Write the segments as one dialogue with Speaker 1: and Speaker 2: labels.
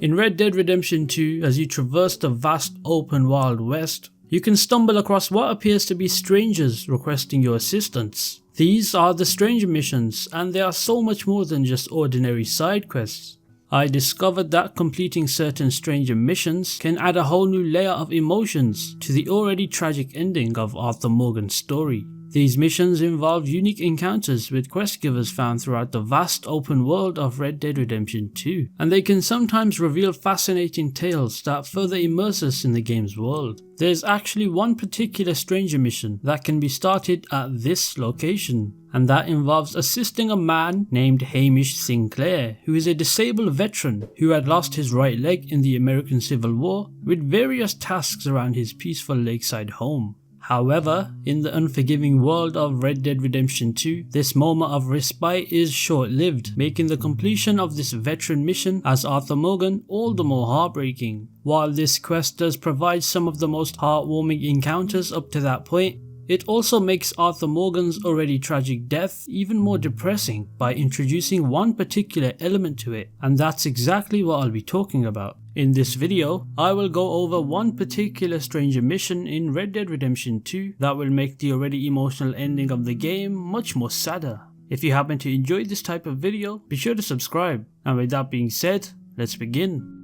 Speaker 1: In Red Dead Redemption 2, as you traverse the vast open wild west, you can stumble across what appears to be strangers requesting your assistance. These are the stranger missions, and they are so much more than just ordinary side quests. I discovered that completing certain stranger missions can add a whole new layer of emotions to the already tragic ending of Arthur Morgan's story. These missions involve unique encounters with quest givers found throughout the vast open world of Red Dead Redemption 2, and they can sometimes reveal fascinating tales that further immerse us in the game's world. There's actually one particular stranger mission that can be started at this location, and that involves assisting a man named Hamish Sinclair, who is a disabled veteran who had lost his right leg in the American Civil War, with various tasks around his peaceful lakeside home. However, in the unforgiving world of Red Dead Redemption 2, this moment of respite is short-lived, making the completion of this veteran mission as Arthur Morgan all the more heartbreaking. While this quest does provide some of the most heartwarming encounters up to that point, it also makes Arthur Morgan's already tragic death even more depressing by introducing one particular element to it, and that's exactly what I'll be talking about. In this video, I will go over one particular stranger mission in Red Dead Redemption 2 that will make the already emotional ending of the game much more sadder. If you happen to enjoy this type of video, be sure to subscribe, and with that being said, let's begin.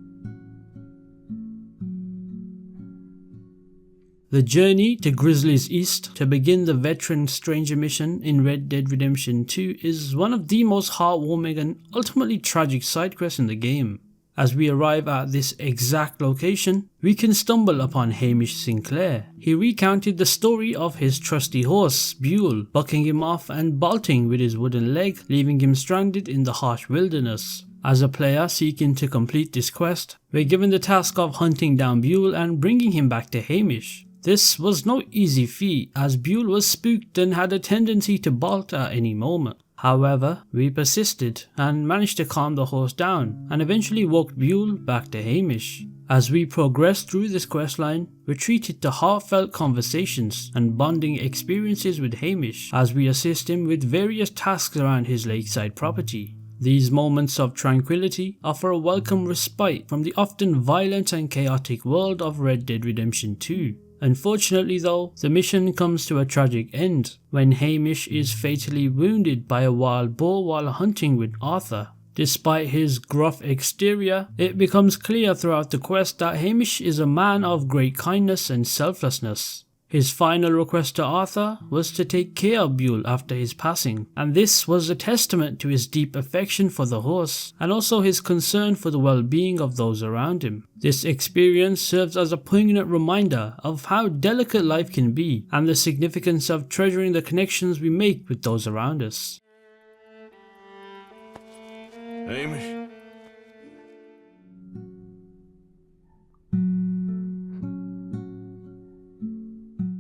Speaker 1: The journey to Grizzly's East to begin the veteran stranger mission in Red Dead Redemption 2 is one of the most heartwarming and ultimately tragic side quests in the game. As we arrive at this exact location, we can stumble upon Hamish Sinclair. He recounted the story of his trusty horse, Buell, bucking him off and bolting with his wooden leg, leaving him stranded in the harsh wilderness. As a player seeking to complete this quest, we're given the task of hunting down Buell and bringing him back to Hamish. This was no easy feat, as Buell was spooked and had a tendency to bolt at any moment. However, we persisted and managed to calm the horse down and eventually walked Buell back to Hamish. As we progress through this questline, we're treated to heartfelt conversations and bonding experiences with Hamish as we assist him with various tasks around his lakeside property. These moments of tranquility offer a welcome respite from the often violent and chaotic world of Red Dead Redemption 2. Unfortunately though, the mission comes to a tragic end when Hamish is fatally wounded by a wild boar while hunting with Arthur. Despite his gruff exterior, it becomes clear throughout the quest that Hamish is a man of great kindness and selflessness. His final request to Arthur was to take care of Buell after his passing, and this was a testament to his deep affection for the horse and also his concern for the well-being of those around him. This experience serves as a poignant reminder of how delicate life can be and the significance of treasuring the connections we make with those around us.
Speaker 2: Hamish?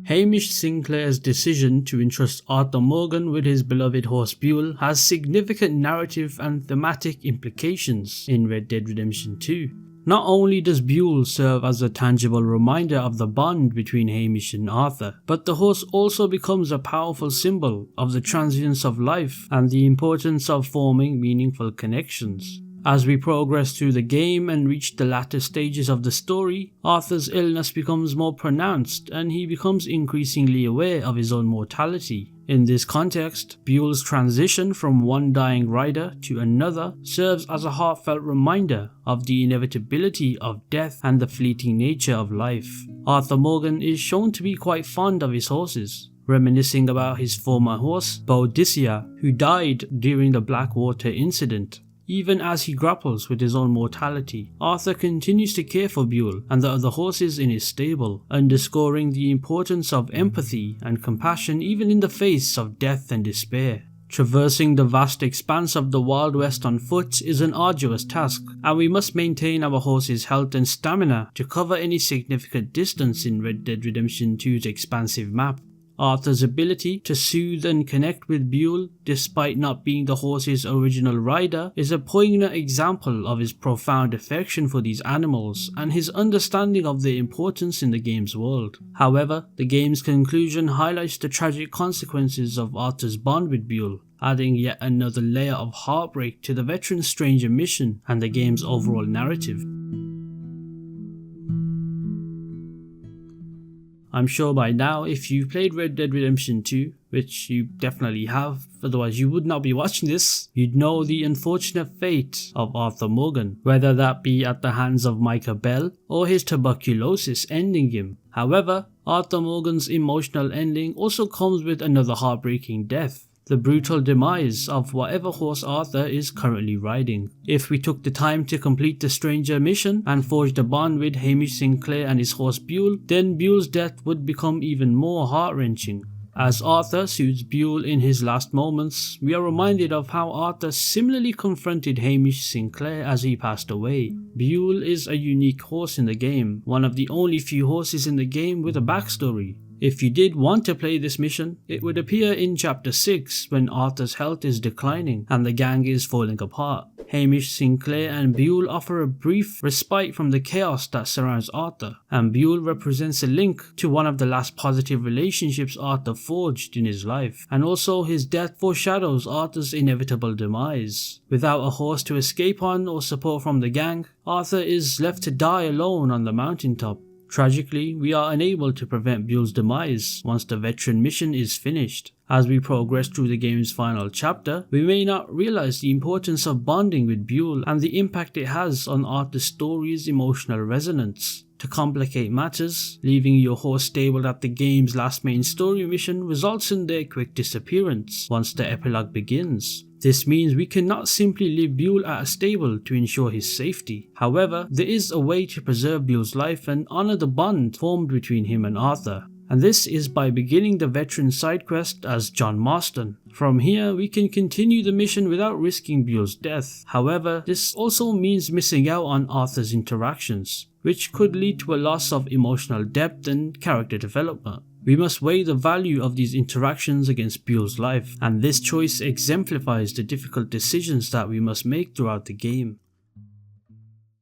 Speaker 1: Hamish Sinclair's decision to entrust Arthur Morgan with his beloved horse Buell has significant narrative and thematic implications in Red Dead Redemption 2. Not only does Buell serve as a tangible reminder of the bond between Hamish and Arthur, but the horse also becomes a powerful symbol of the transience of life and the importance of forming meaningful connections. As we progress through the game and reach the latter stages of the story, Arthur's illness becomes more pronounced and he becomes increasingly aware of his own mortality. In this context, Buell's transition from one dying rider to another serves as a heartfelt reminder of the inevitability of death and the fleeting nature of life. Arthur Morgan is shown to be quite fond of his horses, reminiscing about his former horse, Boadicea, who died during the Blackwater incident. Even as he grapples with his own mortality, Arthur continues to care for Buell and the other horses in his stable, underscoring the importance of empathy and compassion even in the face of death and despair. Traversing the vast expanse of the Wild West on foot is an arduous task, and we must maintain our horses' health and stamina to cover any significant distance in Red Dead Redemption 2's expansive map. Arthur's ability to soothe and connect with Buell, despite not being the horse's original rider, is a poignant example of his profound affection for these animals and his understanding of their importance in the game's world. However, the game's conclusion highlights the tragic consequences of Arthur's bond with Buell, adding yet another layer of heartbreak to the veteran stranger mission and the game's overall narrative. I'm sure by now, if you've played Red Dead Redemption 2, which you definitely have, otherwise you would not be watching this, you'd know the unfortunate fate of Arthur Morgan, whether that be at the hands of Micah Bell or his tuberculosis ending him. However, Arthur Morgan's emotional ending also comes with another heartbreaking death. The brutal demise of whatever horse Arthur is currently riding. If we took the time to complete the Stranger mission and forged a bond with Hamish Sinclair and his horse Buell, then Buell's death would become even more heart-wrenching. As Arthur soothes Buell in his last moments, we are reminded of how Arthur similarly confronted Hamish Sinclair as he passed away. Buell is a unique horse in the game, one of the only few horses in the game with a backstory. If you did want to play this mission, it would appear in Chapter 6 when Arthur's health is declining and the gang is falling apart. Hamish Sinclair and Buell offer a brief respite from the chaos that surrounds Arthur, and Buell represents a link to one of the last positive relationships Arthur forged in his life, and also his death foreshadows Arthur's inevitable demise. Without a horse to escape on or support from the gang, Arthur is left to die alone on the mountaintop. Tragically, we are unable to prevent Buell's demise once the veteran mission is finished. As we progress through the game's final chapter, we may not realize the importance of bonding with Buell and the impact it has on Arthur's story's emotional resonance. To complicate matters, leaving your horse stabled at the game's last main story mission results in their quick disappearance once the epilogue begins. This means we cannot simply leave Buell at a stable to ensure his safety. However, there is a way to preserve Buell's life and honour the bond formed between him and Arthur. And this is by beginning the veteran side quest as John Marston. From here, we can continue the mission without risking Buell's death. However, this also means missing out on Arthur's interactions, which could lead to a loss of emotional depth and character development. We must weigh the value of these interactions against Buell's life, and this choice exemplifies the difficult decisions that we must make throughout the game.